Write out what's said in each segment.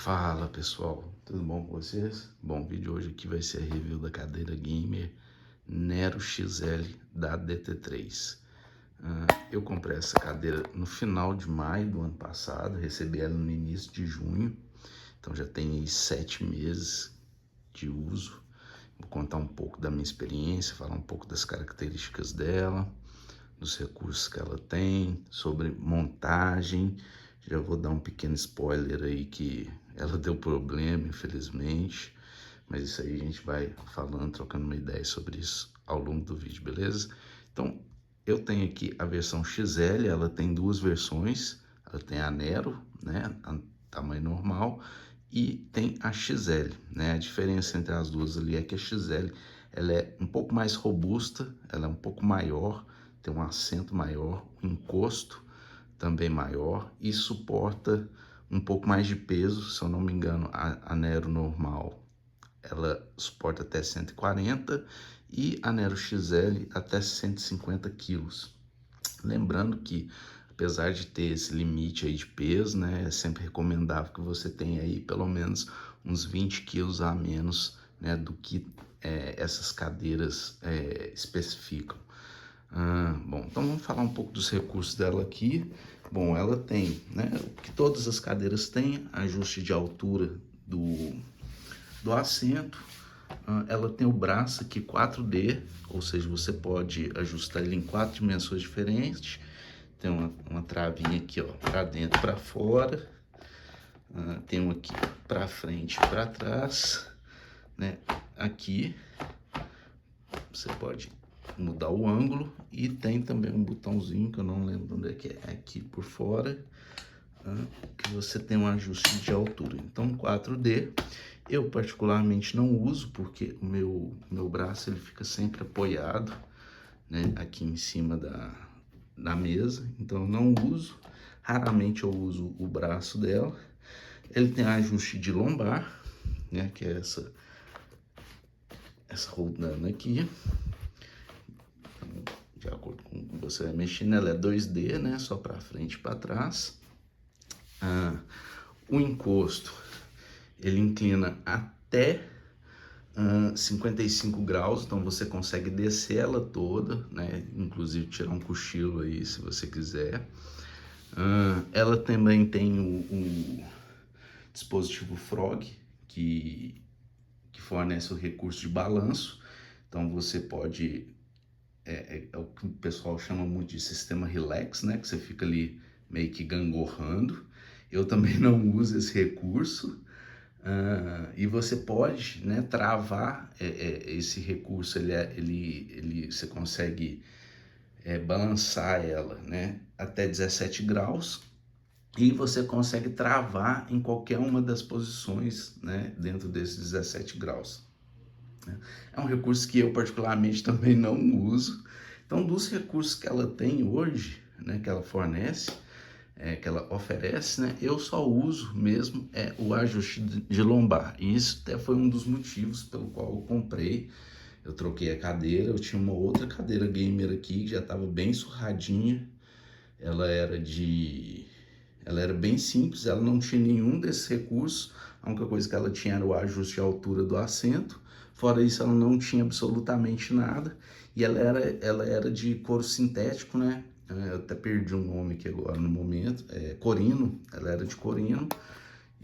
Fala pessoal, tudo bom com vocês? Bom, o vídeo hoje aqui vai ser a review da cadeira gamer Nero XL da DT3. Eu comprei essa cadeira no final de maio do ano passado, recebi ela no início de junho, então já tem aí 7 meses de uso. Vou contar um pouco da minha experiência, falar um pouco das características dela, dos recursos que ela tem, sobre montagem. Já vou dar um pequeno spoiler aí que ela deu problema, infelizmente, mas isso aí a gente vai falando, trocando uma ideia sobre isso ao longo do vídeo, beleza? Então, eu tenho aqui a versão XL, ela tem duas versões, ela tem a Nero, né, tamanho normal, e tem a XL, né? A diferença entre as duas ali é que a XL, ela é um pouco mais robusta, ela é um pouco maior, tem um assento maior, um encosto também maior e suporta um pouco mais de peso. Se eu não me engano, a Nero normal ela suporta até 140 e a Nero XL até 150 quilos. Lembrando que, apesar de ter esse limite aí de peso, né, é sempre recomendável que você tenha aí pelo menos uns 20 quilos a menos, né, do que essas cadeiras especificam. Bom, então vamos falar um pouco dos recursos dela aqui. Bom, ela tem, né, o que todas as cadeiras têm, ajuste de altura do assento. Ela tem o braço aqui 4D, ou seja, você pode ajustar ele em 4 dimensões diferentes. Tem uma travinha aqui, ó, para dentro, para fora. Tem um aqui para frente e para trás, né? Aqui você pode mudar o ângulo e tem também um botãozinho que eu não lembro onde é que é, aqui por fora, que você tem um ajuste de altura. Então 4D eu particularmente não uso porque o meu braço ele fica sempre apoiado, né, aqui em cima da mesa, então eu não uso. Raramente eu uso o braço dela. Ele tem ajuste de lombar, né, que é essa rodando aqui. De acordo com o que você vai mexendo, ela é 2D, né? Só para frente e para trás. O encosto, ele inclina até 55 graus, então você consegue descer ela toda, né? Inclusive tirar um cochilo aí, se você quiser. Ela também tem o dispositivo Frog, que fornece o recurso de balanço. Então você pode é o que o pessoal chama muito de sistema relax, né? Que você fica ali meio que gangorrando. Eu também não uso esse recurso. E você pode, né, travar esse recurso. Você consegue balançar ela, né, até 17 graus. E você consegue travar em qualquer uma das posições, né, dentro desses 17 graus. É um recurso que eu particularmente também não uso. Então, dos recursos que ela tem hoje, né, que ela fornece, que ela oferece, né, eu só uso mesmo o ajuste de lombar. E isso até foi um dos motivos pelo qual eu comprei. Eu troquei a cadeira, eu tinha uma outra cadeira gamer aqui que já estava bem surradinha. Ela era ela era bem simples, ela não tinha nenhum desses recursos. A única coisa que ela tinha era o ajuste de altura do assento. Fora isso, ela não tinha absolutamente nada. E ela era de couro sintético, né? Eu até perdi o nome aqui agora no momento. Corino, ela era de corino.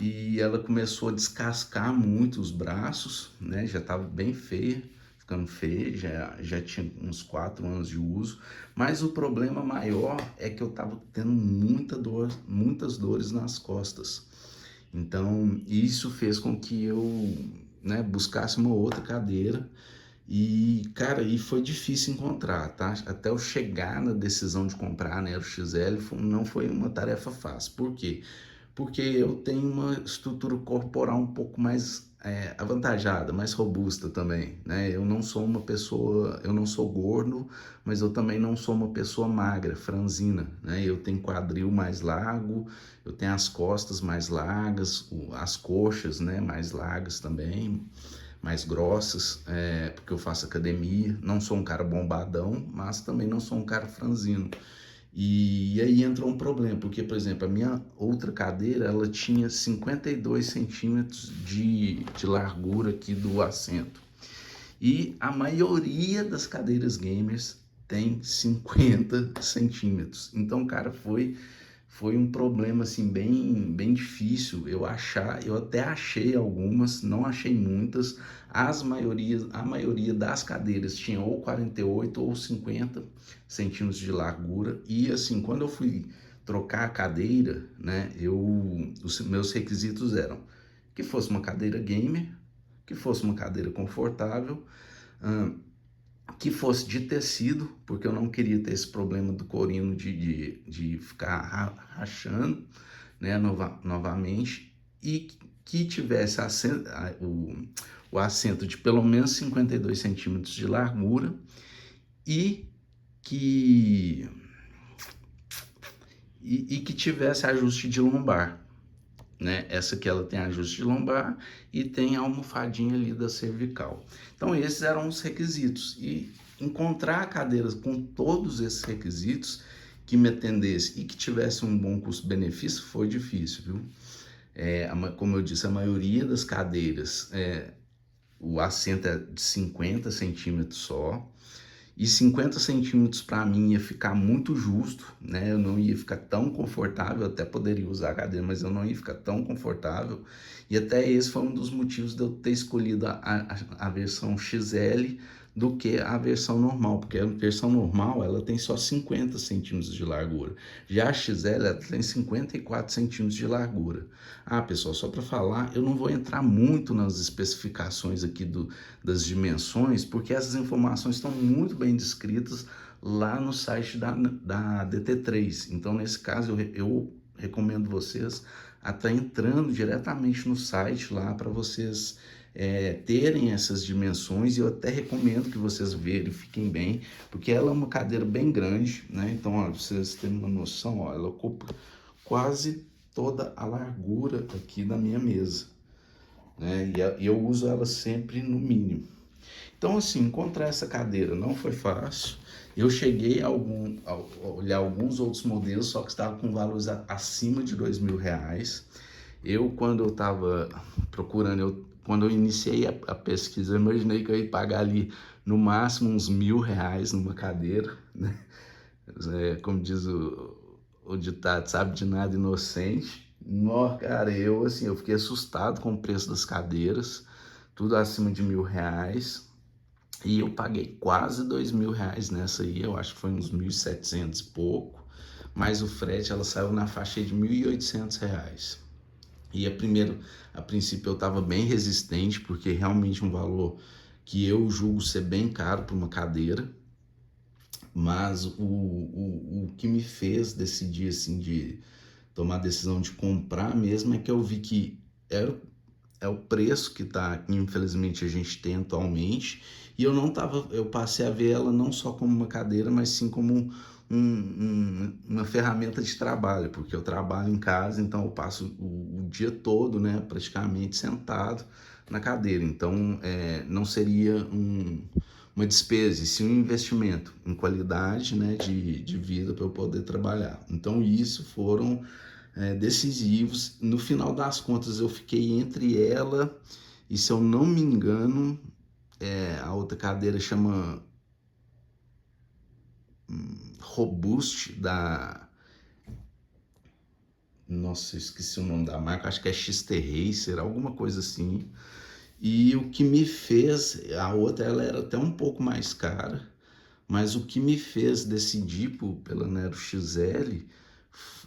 E ela começou a descascar muito os braços, né? Já estava bem feia, ficando feia, já tinha uns 4 anos de uso. Mas o problema maior é que eu estava tendo muitas dores nas costas. Então, isso fez com que eu, né, buscasse uma outra cadeira. E, cara, e foi difícil encontrar, tá? Até eu chegar na decisão de comprar a Nero XL não foi uma tarefa fácil. Por quê? Porque eu tenho uma estrutura corporal um pouco mais avantajada, mais robusta também, né? Eu não sou uma pessoa, eu não sou gordo, mas eu também não sou uma pessoa magra, franzina, né? Eu tenho quadril mais largo, eu tenho as costas mais largas, as coxas, né, mais largas também, mais grossas, porque eu faço academia. Não sou um cara bombadão, mas também não sou um cara franzino. E aí entrou um problema, porque, por exemplo, a minha outra cadeira, ela tinha 52 centímetros de largura aqui do assento. E a maioria das cadeiras gamers tem 50 centímetros. Então, cara, foi um problema assim bem difícil eu achar. Eu até achei algumas, não achei muitas. A maioria das cadeiras tinha ou 48 ou 50 centímetros de largura. E assim, quando eu fui trocar a cadeira, né, os meus requisitos eram que fosse uma cadeira gamer, que fosse uma cadeira confortável, que fosse de tecido, porque eu não queria ter esse problema do corino de ficar rachando, né, novamente, e que tivesse o assento de pelo menos 52 centímetros de largura e que, que tivesse ajuste de lombar. Né? Essa aqui ela tem ajuste de lombar e tem a almofadinha ali da cervical. Então esses eram os requisitos e encontrar cadeiras com todos esses requisitos que me atendesse e que tivesse um bom custo-benefício foi difícil, viu? Como eu disse, a maioria das cadeiras, o assento é de 50 centímetros só, e 50 centímetros para mim ia ficar muito justo, né? Eu não ia ficar tão confortável, eu até poderia usar a cadeira, mas eu não ia ficar tão confortável. E até esse foi um dos motivos de eu ter escolhido a versão XL do que a versão normal, porque a versão normal ela tem só 50 centímetros de largura. Já a XL ela tem 54 centímetros de largura. Ah, pessoal, só para falar, eu não vou entrar muito nas especificações aqui das dimensões, porque essas informações estão muito bem descritas lá no site da DT3. Então, nesse caso, eu recomendo vocês a estar entrando diretamente no site lá para vocês terem essas dimensões, e eu até recomendo que vocês verifiquem bem, porque ela é uma cadeira bem grande, né? Então, ó, pra vocês terem uma noção, ó, ela ocupa quase toda a largura aqui da minha mesa, né? E eu uso ela sempre no mínimo. Então, assim, encontrar essa cadeira não foi fácil. Eu cheguei a olhar alguns outros modelos, só que estavam com valores acima de R$ 2.000. Quando eu estava procurando, quando eu iniciei a pesquisa, eu imaginei que eu ia pagar ali no máximo uns R$ 1.000 numa cadeira, né? Como diz o ditado, sabe de nada inocente. Não, cara, assim, eu fiquei assustado com o preço das cadeiras, tudo acima de R$ 1.000. E eu paguei quase R$ 2.000 nessa aí, eu acho que foi uns 1.700 e pouco, mas o frete ela saiu na faixa de R$ 1.800. E a princípio eu estava bem resistente, porque realmente um valor que eu julgo ser bem caro para uma cadeira, mas o que me fez decidir assim de tomar a decisão de comprar mesmo é que eu vi que é o preço que infelizmente a gente tem atualmente, e eu passei a ver ela não só como uma cadeira, mas sim como uma ferramenta de trabalho, porque eu trabalho em casa, então eu passo o dia todo, né, praticamente sentado na cadeira, então não seria uma despesa, e sim um investimento em qualidade, né, de vida para eu poder trabalhar. Então isso foram decisivos. No final das contas, eu fiquei entre ela e, se eu não me engano, a outra cadeira chama Robust Nossa, eu esqueci o nome da marca, acho que é XT Racer, alguma coisa assim. E o que me fez, a outra ela era até um pouco mais cara, mas o que me fez decidir pela Nero XL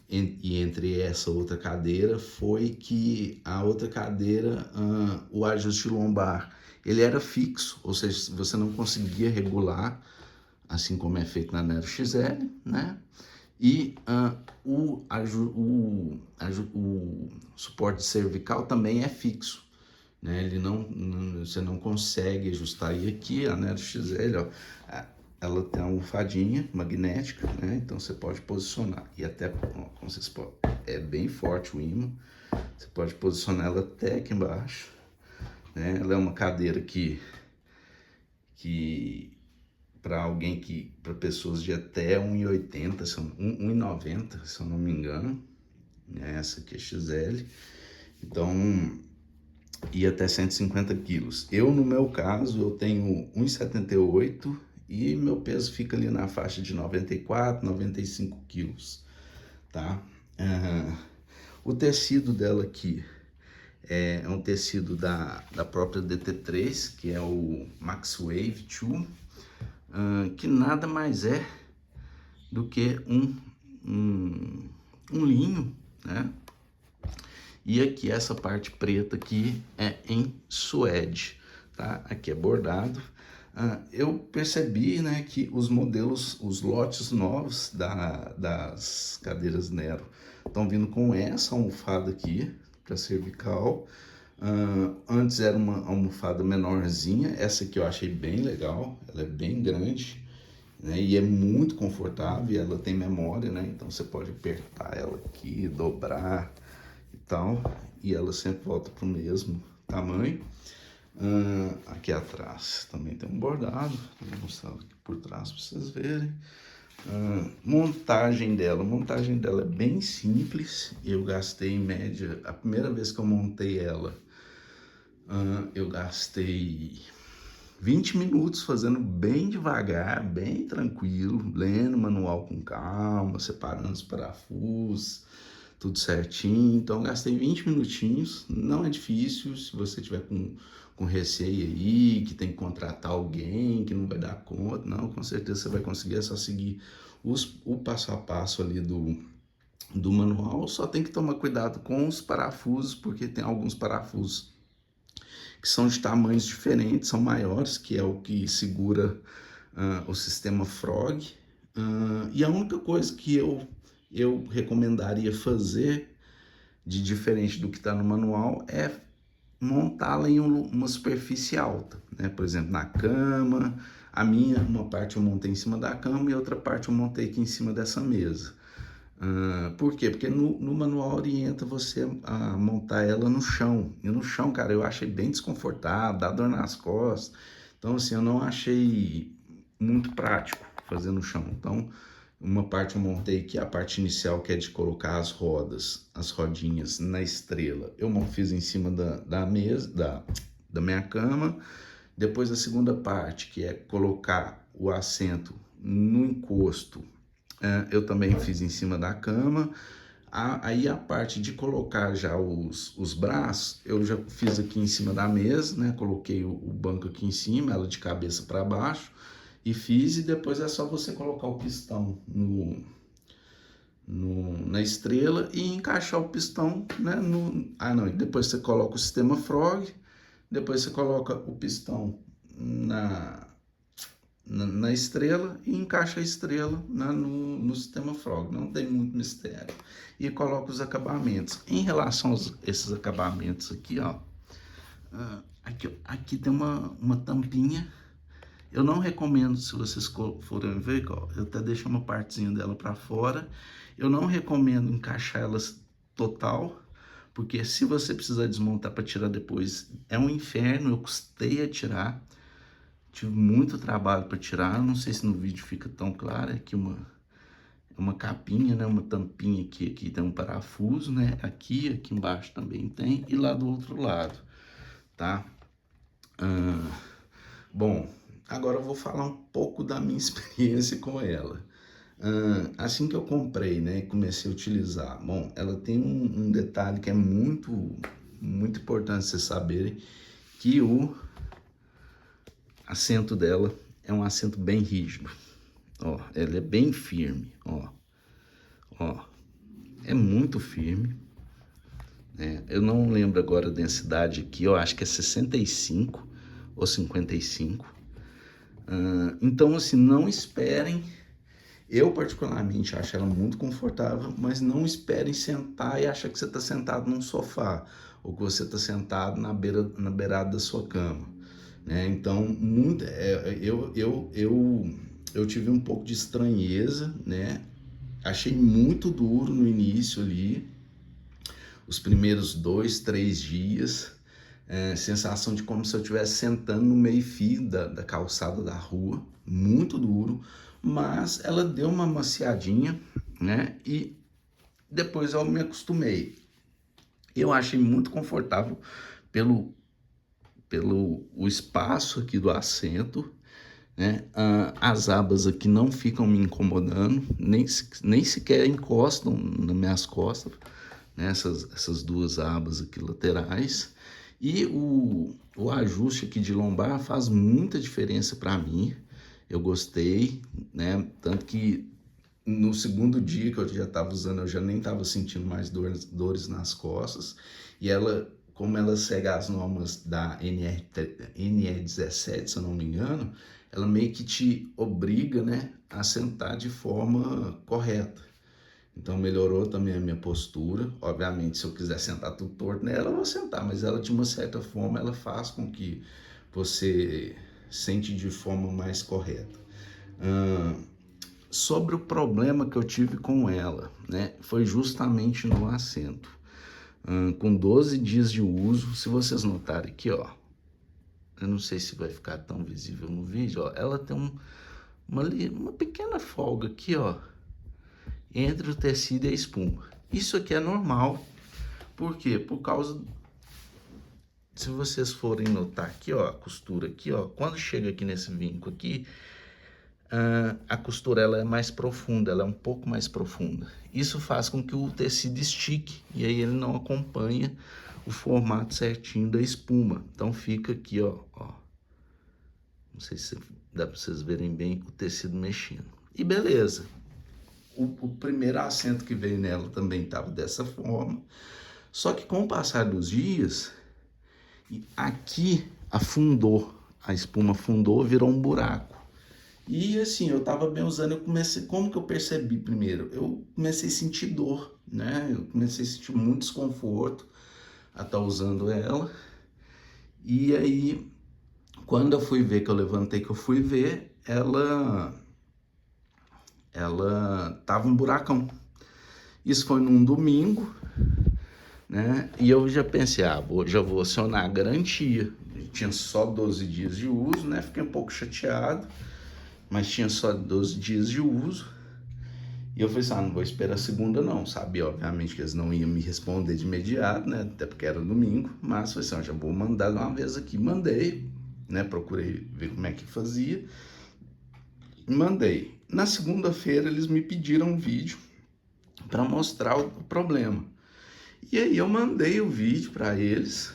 e entre essa outra cadeira foi que a outra cadeira, o ajuste lombar, ele era fixo, ou seja, você não conseguia regular, assim como é feito na Nero XL, né? E o suporte cervical também é fixo, né? Você não consegue ajustar. E aqui a Nero XL, ó, ela tem uma almofadinha magnética, né? Então você pode posicionar, e até, ó, como vocês podem, é bem forte o ímã, você pode posicionar ela até aqui embaixo, né? Ela é uma cadeira que para alguém para pessoas de até 1,80, 1,90, se eu não me engano, né? Essa aqui é XL, então, e até 150 quilos. No meu caso, eu tenho 1,78 e meu peso fica ali na faixa de 94, 95 quilos, tá? O tecido dela aqui é um tecido da própria DT3, que é o Max Wave 2, que nada mais é do que um linho, né? E aqui essa parte preta aqui é em suede, tá? Aqui é bordado. Eu percebi, né, que os modelos, os lotes novos das cadeiras Nero estão vindo com essa almofada aqui para cervical. Antes era uma almofada menorzinha, essa aqui eu achei bem legal, ela é bem grande, né, e é muito confortável, ela tem memória, né, então você pode apertar ela aqui, dobrar e tal, e ela sempre volta para o mesmo tamanho. Aqui atrás também tem um bordado, vou mostrar aqui por trás para vocês verem. Montagem dela é bem simples. Eu gastei em média, a primeira vez que eu montei ela, eu gastei 20 minutos fazendo bem devagar, bem tranquilo, lendo o manual com calma, separando os parafusos, tudo certinho. Então eu gastei 20 minutinhos, não é difícil. Se você tiver com receio aí, que tem que contratar alguém, que não vai dar conta, não, com certeza você vai conseguir. É só seguir o passo a passo ali do manual. Só tem que tomar cuidado com os parafusos, porque tem alguns parafusos que são de tamanhos diferentes, são maiores, que é o que segura o sistema Frog. E a única coisa que eu recomendaria fazer de diferente do que está no manual é montá-la em uma superfície alta, né? Por exemplo, na cama. Uma parte eu montei em cima da cama e outra parte eu montei aqui em cima dessa mesa. Por quê? Porque no manual orienta você a montar ela no chão. E no chão, cara, eu achei bem desconfortável, dá dor nas costas. Então, assim, eu não achei muito prático fazer no chão. Então, uma parte eu montei aqui, a parte inicial, que é de colocar as rodas, as rodinhas na estrela. Eu fiz em cima da mesa, da minha cama. Depois a segunda parte, que é colocar o assento no encosto, eu também fiz em cima da cama. Aí a parte de colocar já os braços, eu já fiz aqui em cima da mesa, né? Coloquei o banco aqui em cima, ela de cabeça para baixo, e fiz. E depois é só você colocar o pistão na estrela e encaixar o pistão, né? E depois você coloca o sistema Frog, depois você coloca o pistão na estrela e encaixa a estrela no sistema Frog. Não tem muito mistério. E coloca os acabamentos. Em relação a esses acabamentos aqui, ó, aqui tem uma tampinha. Eu não recomendo, se vocês forem ver, ó, eu até deixo uma partezinha dela para fora. Eu não recomendo encaixar elas total, porque se você precisar desmontar para tirar depois, é um inferno. Eu custei a tirar, tive muito trabalho para tirar. Não sei se no vídeo fica tão claro. Aqui uma capinha, né? Uma tampinha aqui tem um parafuso, né? Aqui embaixo também tem, e lá do outro lado, tá? Bom, agora eu vou falar um pouco da minha experiência com ela. Assim que eu comprei, né, e comecei a utilizar, bom, ela tem um detalhe que é muito, muito importante vocês saberem, que o assento dela é um assento bem rígido. Ó, ela é bem firme, ó, é muito firme. Eu não lembro agora a densidade aqui, eu acho que é 65 ou 55. Então, assim, não esperem. Eu particularmente acho ela muito confortável, mas não esperem sentar e achar que você está sentado num sofá, ou que você está sentado na beirada da sua cama, né? Então, eu tive um pouco de estranheza, né? Achei muito duro no início ali, os primeiros 2, 3 dias, sensação de como se eu estivesse sentando no meio-fio da calçada da rua, muito duro, mas ela deu uma maciadinha, né? E depois eu me acostumei. Eu achei muito confortável pelo o espaço aqui do assento, né? As abas aqui não ficam me incomodando, nem sequer encostam nas minhas costas, né? Essas duas abas aqui laterais. E o ajuste aqui de lombar faz muita diferença para mim. Eu gostei, né? Tanto que no segundo dia que eu já estava usando, eu já nem estava sentindo mais dores nas costas. E ela, como ela segue as normas da NR17, se eu não me engano, ela meio que te obriga, né, a sentar de forma correta. Então melhorou também a minha postura. Obviamente, se eu quiser sentar tudo torto nela, eu vou sentar, mas ela, de uma certa forma, ela faz com que você sente de forma mais correta. Sobre o problema que eu tive com ela, né, foi justamente no assento. Com 12 dias de uso, se vocês notarem aqui, ó, eu não sei se vai ficar tão visível no vídeo, ó, ela tem uma pequena folga aqui, ó, entre o tecido e a espuma. Isso aqui é normal. Por quê? Por causa, se vocês forem notar aqui, ó, a costura aqui, ó, quando chega aqui nesse vinco aqui, a costura ela é mais profunda, ela é um pouco mais profunda. Isso faz com que o tecido estique e aí ele não acompanha o formato certinho da espuma. Então fica aqui, ó. Não sei se dá para vocês verem bem o tecido mexendo. E beleza. O primeiro assento que veio nela também estava dessa forma. Só que com o passar dos dias, aqui afundou, a espuma afundou, virou um buraco. E assim, eu tava bem usando, eu comecei, como que eu percebi primeiro? Eu comecei a sentir dor, né? Eu comecei a sentir muito desconforto a estar usando ela. E aí, quando eu fui ver, que eu levantei, que eu fui ver, ela tava um buracão. Isso foi num domingo, né? E eu já pensei, já vou acionar a garantia. Tinha só 12 dias de uso, né? Fiquei um pouco chateado, mas tinha só 12 dias de uso. E eu falei assim, não vou esperar a segunda não, sabia? Obviamente que eles não iam me responder de imediato, né? Até porque era domingo, mas falei assim, já vou mandar de uma vez aqui. Mandei, né? Procurei ver como é que fazia. Mandei. Na segunda-feira eles me pediram um vídeo para mostrar o problema. E aí eu mandei o vídeo para eles.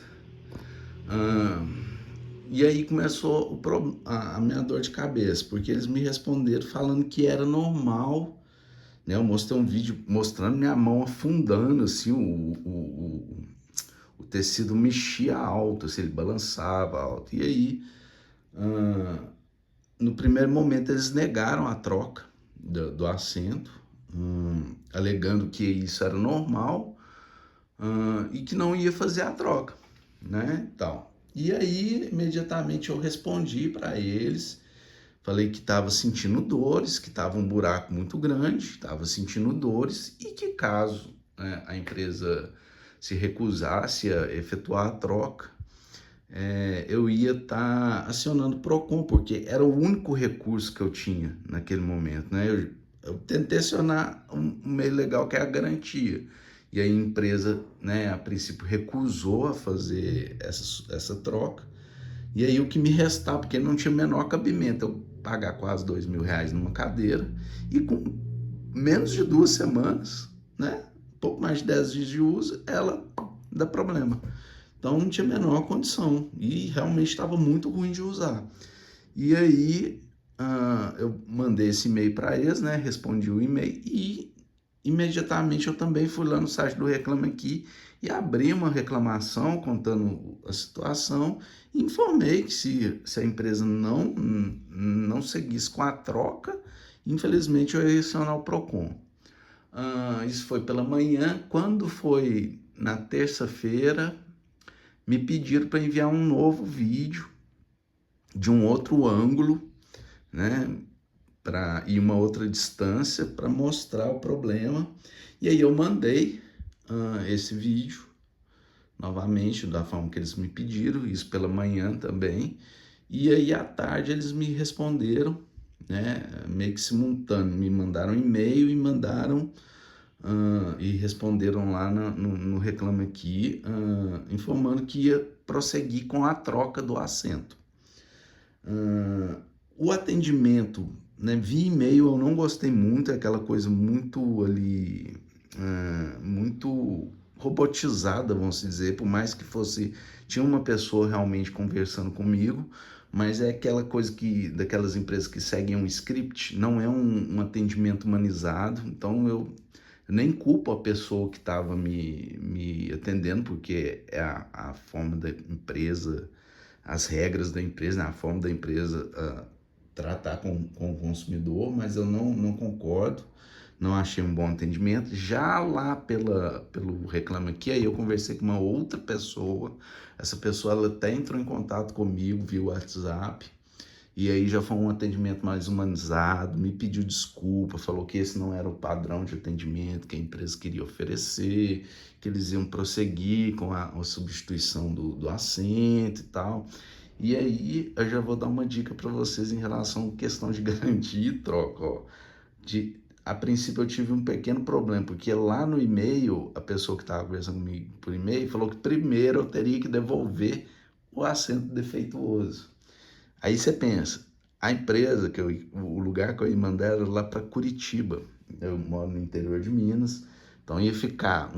E aí começou a minha dor de cabeça, porque eles me responderam falando que era normal, né? Eu mostrei um vídeo mostrando minha mão afundando, assim, o tecido mexia alto, assim, ele balançava alto. E aí, no primeiro momento, eles negaram a troca do assento, alegando que isso era normal, e que não ia fazer a troca, né? E aí, imediatamente, eu respondi para eles. Falei que estava sentindo dores, que estava um buraco muito grande, estava sentindo dores e que caso, né, a empresa se recusasse a efetuar a troca, eu ia estar acionando o PROCON, porque era o único recurso que eu tinha naquele momento, né? Eu tentei acionar um meio legal que é a garantia. E aí a empresa, né, a princípio recusou a fazer essa troca. E aí o que me restava, porque não tinha o menor cabimento, eu pagar quase R$2.000 numa cadeira e com menos de 2 semanas, né, pouco mais de 10 dias de uso, ela dá problema. Então não tinha a menor condição e realmente estava muito ruim de usar. E aí eu mandei esse e-mail para eles, né, respondi o e-mail e imediatamente eu também fui lá no site do Reclame Aqui e abri uma reclamação contando a situação e informei que se a empresa não seguisse com a troca, infelizmente eu ia acionar o PROCON. Isso foi pela manhã. Quando foi na terça-feira, me pediram para enviar um novo vídeo de um outro ângulo, né, e uma outra distância para mostrar o problema. E aí eu mandei esse vídeo, novamente, da forma que eles me pediram, isso pela manhã também. E aí à tarde eles me responderam, né, meio que simultâneo, me mandaram um e-mail e mandaram e responderam lá no Reclame Aqui, informando que ia prosseguir com a troca do assento. O atendimento, né, via e-mail eu não gostei muito, é aquela coisa muito ali, muito robotizada, vamos dizer, por mais que fosse, tinha uma pessoa realmente conversando comigo, mas é aquela coisa que, daquelas empresas que seguem um script, não é um atendimento humanizado, então eu nem culpo a pessoa que estava me atendendo, porque é a forma da empresa, as regras da empresa, né, a forma da empresa tratar com o consumidor, mas eu não concordo, não achei um bom atendimento. Já lá pelo Reclame Aqui, aí eu conversei com uma outra pessoa, essa pessoa ela até entrou em contato comigo via WhatsApp, e aí já foi um atendimento mais humanizado, me pediu desculpa, falou que esse não era o padrão de atendimento que a empresa queria oferecer, que eles iam prosseguir com a substituição do assento e tal. E aí eu já vou dar uma dica para vocês em relação à questão de garantia e troca. Ó. A princípio eu tive um pequeno problema, porque lá no e-mail, a pessoa que estava conversando comigo por e-mail falou que primeiro eu teria que devolver o assento defeituoso. Aí você pensa, a empresa, o lugar que eu ia mandar era lá para Curitiba. Eu moro no interior de Minas, então ia ficar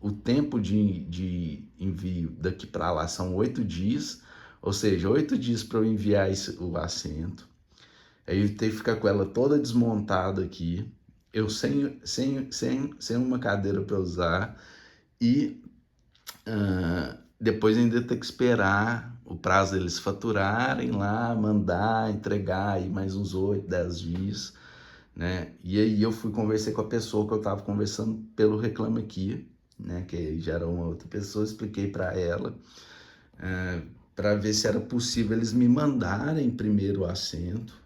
o tempo de envio daqui para lá são 8 dias, ou seja, 8 dias para eu enviar o assento. Aí eu tenho que ficar com ela toda desmontada aqui, eu sem uma cadeira para usar, e depois ainda ter que esperar o prazo deles faturarem lá, mandar, entregar aí mais uns 8, 10 dias, né? E aí eu conversei com a pessoa que eu estava conversando pelo Reclame Aqui, né? Que já era uma outra pessoa, expliquei para ela, para ver se era possível eles me mandarem primeiro o assento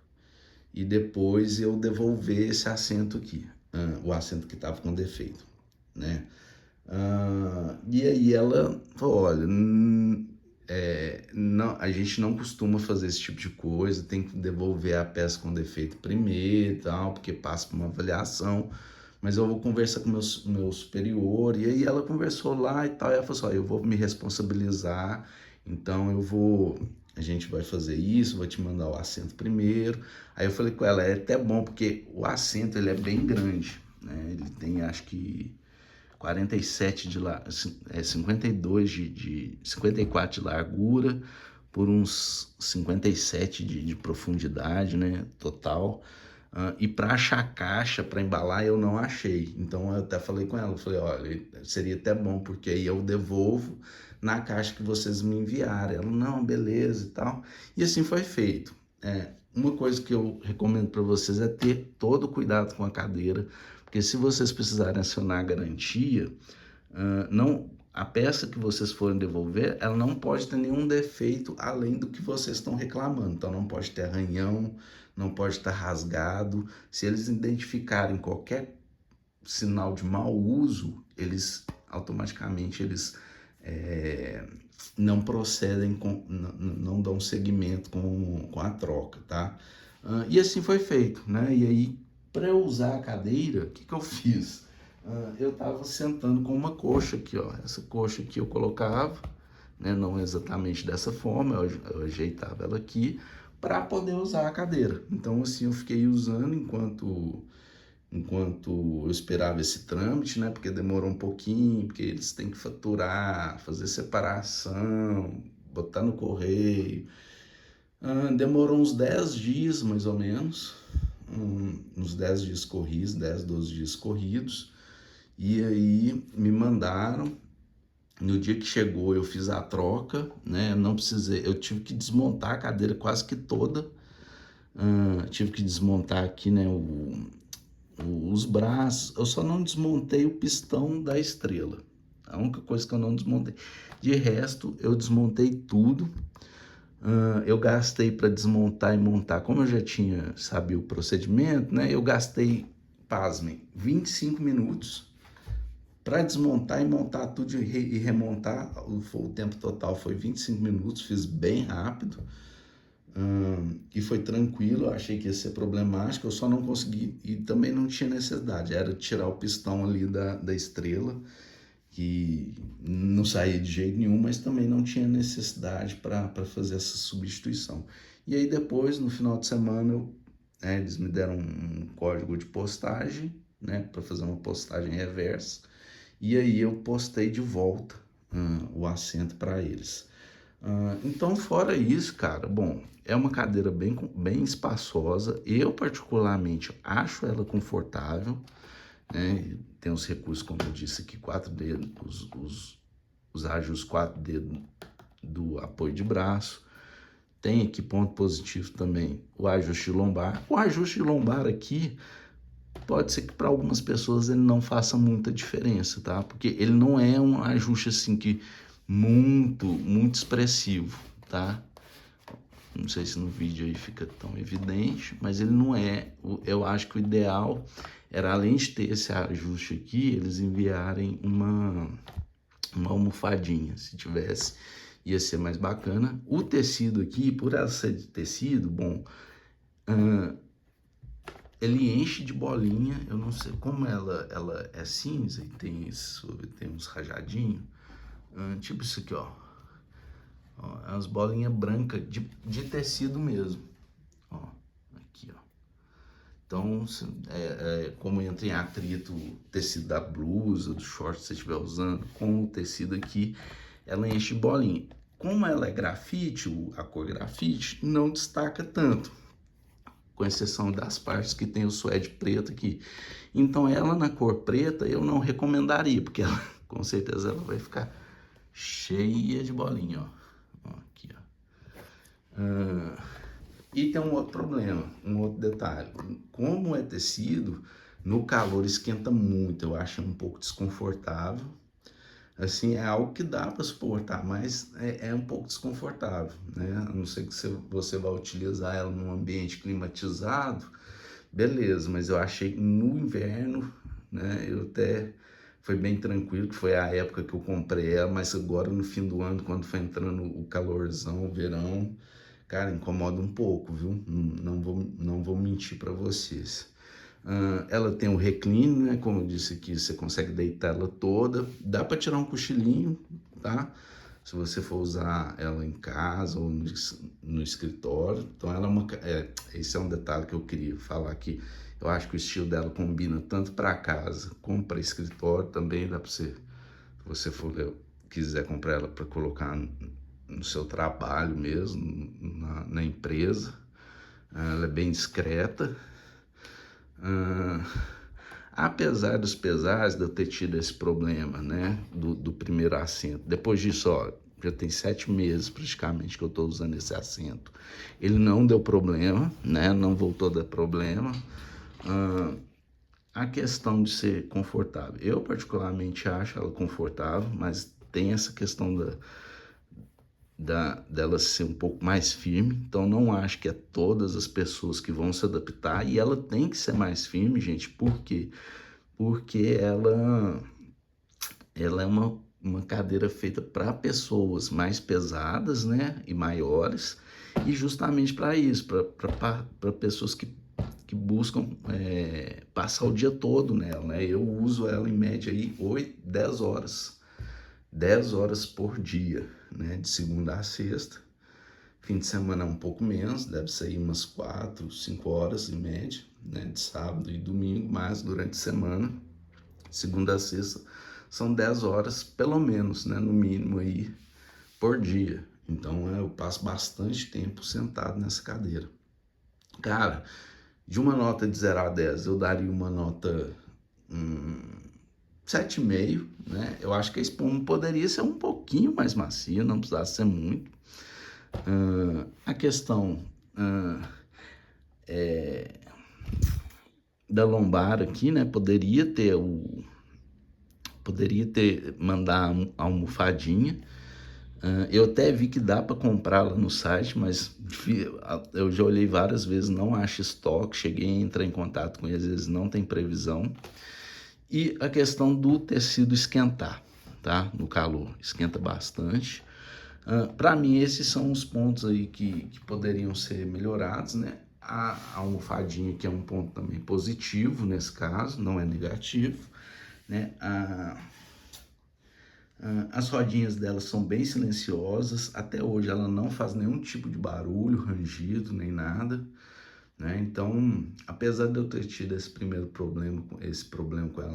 e depois eu devolver esse assento aqui, o assento que estava com defeito, né? E aí ela falou, olha, não, a gente não costuma fazer esse tipo de coisa, tem que devolver a peça com defeito primeiro e tal, porque passa por uma avaliação, mas eu vou conversar com meu superior. E aí ela conversou lá e tal, e ela falou assim, ó, eu vou me responsabilizar, então a gente vai fazer isso, vou te mandar o assento primeiro. Aí eu falei com ela, é até bom, porque o assento ele é bem grande, né? Ele tem acho que 47 de 52 54 de largura por uns 57 de profundidade, né, total. E para achar a caixa para embalar eu não achei. Então eu até falei com ela, falei, olha, seria até bom porque aí eu devolvo na caixa que vocês me enviarem. Ela, não, beleza e tal. E assim foi feito. Uma coisa que eu recomendo para vocês é ter todo cuidado com a cadeira, porque se vocês precisarem acionar a garantia, a peça que vocês forem devolver, ela não pode ter nenhum defeito além do que vocês estão reclamando. Então não pode ter arranhão, não pode estar rasgado. Se eles identificarem qualquer sinal de mau uso, eles automaticamente não procedem, não dão seguimento com a troca, tá? E assim foi feito, né? E aí, para eu usar a cadeira, o que eu fiz? Eu estava sentando com uma coxa aqui, ó. Essa coxa aqui eu colocava, né? Não exatamente dessa forma, eu ajeitava ela aqui para poder usar a cadeira. Então, assim, eu fiquei usando enquanto eu esperava esse trâmite, né? Porque demorou um pouquinho, porque eles têm que faturar, fazer separação, botar no correio. Demorou uns 10 dias, mais ou menos, uns 10 dias corridos, 10, 12 dias corridos, e aí me mandaram. No dia que chegou eu fiz a troca, né? Não precisei, eu tive que desmontar a cadeira quase que toda, tive que desmontar aqui, né, os braços. Eu só não desmontei o pistão da estrela, a única coisa que eu não desmontei. De resto eu desmontei tudo. Eu gastei para desmontar e montar, como eu já sabia o procedimento, né? Eu gastei, pasmem, 25 minutos Para desmontar e montar tudo e remontar, o tempo total foi 25 minutos, fiz bem rápido. E foi tranquilo, eu achei que ia ser problemático, eu só não consegui, e também não tinha necessidade, era tirar o pistão ali da estrela, que não saía de jeito nenhum, mas também não tinha necessidade para fazer essa substituição. E aí depois, no final de semana, eles me deram um código de postagem, né, para fazer uma postagem reversa, e aí eu postei de volta o assento para eles. Então, fora isso, cara, bom, é uma cadeira bem espaçosa. Eu, particularmente, acho ela confortável, né? Tem os recursos, como eu disse aqui, 4 dedos, os ajustes 4 dedos do apoio de braço. Tem aqui ponto positivo também, o ajuste lombar. O ajuste lombar aqui, pode ser que para algumas pessoas ele não faça muita diferença, tá? Porque ele não é um ajuste assim que muito expressivo, tá? Não sei se no vídeo aí fica tão evidente, mas ele não é. Eu acho que o ideal era, além de ter esse ajuste aqui, eles enviarem uma almofadinha. Se tivesse, ia ser mais bacana. O tecido aqui, por ela ser de tecido, bom, ele enche de bolinha. Eu não sei como ela é cinza e tem uns rajadinhos, tipo isso aqui, ó. É umas bolinhas brancas de tecido mesmo. Ó, aqui, ó. Então, como entra em atrito o tecido da blusa, do short que você estiver usando, com o tecido aqui, ela enche de bolinha. Como ela é grafite, a cor grafite, não destaca tanto, com exceção das partes que tem o suede preto aqui. Então, ela na cor preta eu não recomendaria, porque ela, com certeza ela vai ficar cheia de bolinha, ó. Aqui, ó. E tem um outro problema, um outro detalhe. Como é tecido, no calor esquenta muito, eu acho um pouco desconfortável. Assim, é algo que dá para suportar, mas é um pouco desconfortável, né? A não ser que você vai utilizar ela num ambiente climatizado, beleza, mas eu achei que no inverno, né, foi bem tranquilo, que foi a época que eu comprei ela, mas agora no fim do ano, quando foi entrando o calorzão, o verão, cara, incomoda um pouco, viu? Não vou mentir para vocês. Ela tem um recline, né? Como eu disse aqui, você consegue deitar ela toda. Dá para tirar um cochilinho, tá? Se você for usar ela em casa ou no escritório. Então, esse é um detalhe que eu queria falar aqui. Eu acho que o estilo dela combina tanto para casa como para escritório. Também dá para você, se você quiser comprar ela para colocar no seu trabalho mesmo, na empresa. Ela é bem discreta. Apesar dos pesares de eu ter tido esse problema, né, do primeiro assento, depois disso, ó, já tem 7 meses praticamente que eu estou usando esse assento, ele não deu problema, né, não voltou a dar problema. A questão de ser confortável, eu particularmente acho ela confortável, mas tem essa questão dela ser um pouco mais firme, então não acho que é todas as pessoas que vão se adaptar, e ela tem que ser mais firme, gente. Por quê? Porque ela é uma cadeira feita para pessoas mais pesadas, né, e maiores, e justamente para isso, para pessoas que buscam passar o dia todo nela, né? Eu uso ela em média aí 10 horas por dia, né? De segunda a sexta. Fim de semana é um pouco menos, deve sair umas 4, 5 horas em média, né? De sábado e domingo, mas durante a semana, segunda a sexta, são 10 horas pelo menos, né? No mínimo aí por dia. Então eu passo bastante tempo sentado nessa cadeira. Cara, de uma nota de 0 a 10, eu daria uma nota 7,5, né? Eu acho que a espuma poderia ser um pouquinho mais macia, não precisasse ser muito. A questão da lombar aqui, né? Poderia mandar a almofadinha. Eu até vi que dá para comprar lá no site, mas eu já olhei várias vezes, não acho estoque. Cheguei a entrar em contato com eles, eles não têm previsão. E a questão do tecido esquentar, tá? No calor, esquenta bastante. Para mim, esses são os pontos aí que poderiam ser melhorados, né? A almofadinha, que é um ponto também positivo nesse caso, não é negativo, né? As rodinhas dela são bem silenciosas, até hoje ela não faz nenhum tipo de barulho, rangido, nem nada, né? Então, apesar de eu ter tido esse problema com ela,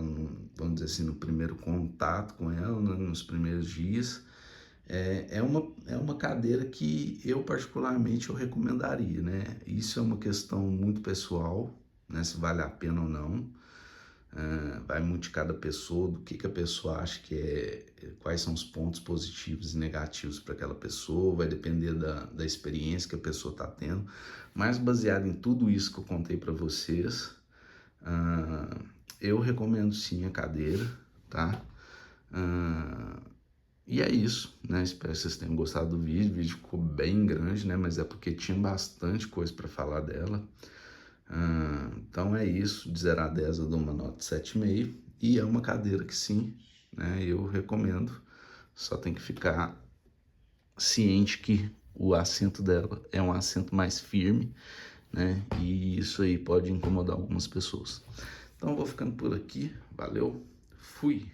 vamos dizer assim, no primeiro contato com ela, né, nos primeiros dias, é uma cadeira que eu particularmente eu recomendaria, né? Isso é uma questão muito pessoal, né? Se vale a pena ou não. Vai muito de cada pessoa, do que a pessoa acha quais são os pontos positivos e negativos para aquela pessoa, vai depender da experiência que a pessoa está tendo, mas baseado em tudo isso que eu contei para vocês, eu recomendo sim a cadeira, tá? E é isso, né? Espero que vocês tenham gostado do vídeo. O vídeo ficou bem grande, né? Mas é porque tinha bastante coisa para falar dela. Então é isso, de 0 a 10 eu dou uma nota 7,5. E é uma cadeira que sim, né? Eu recomendo. Só tem que ficar ciente que o assento dela é um assento mais firme, né? E isso aí pode incomodar algumas pessoas. Então eu vou ficando por aqui. Valeu, fui!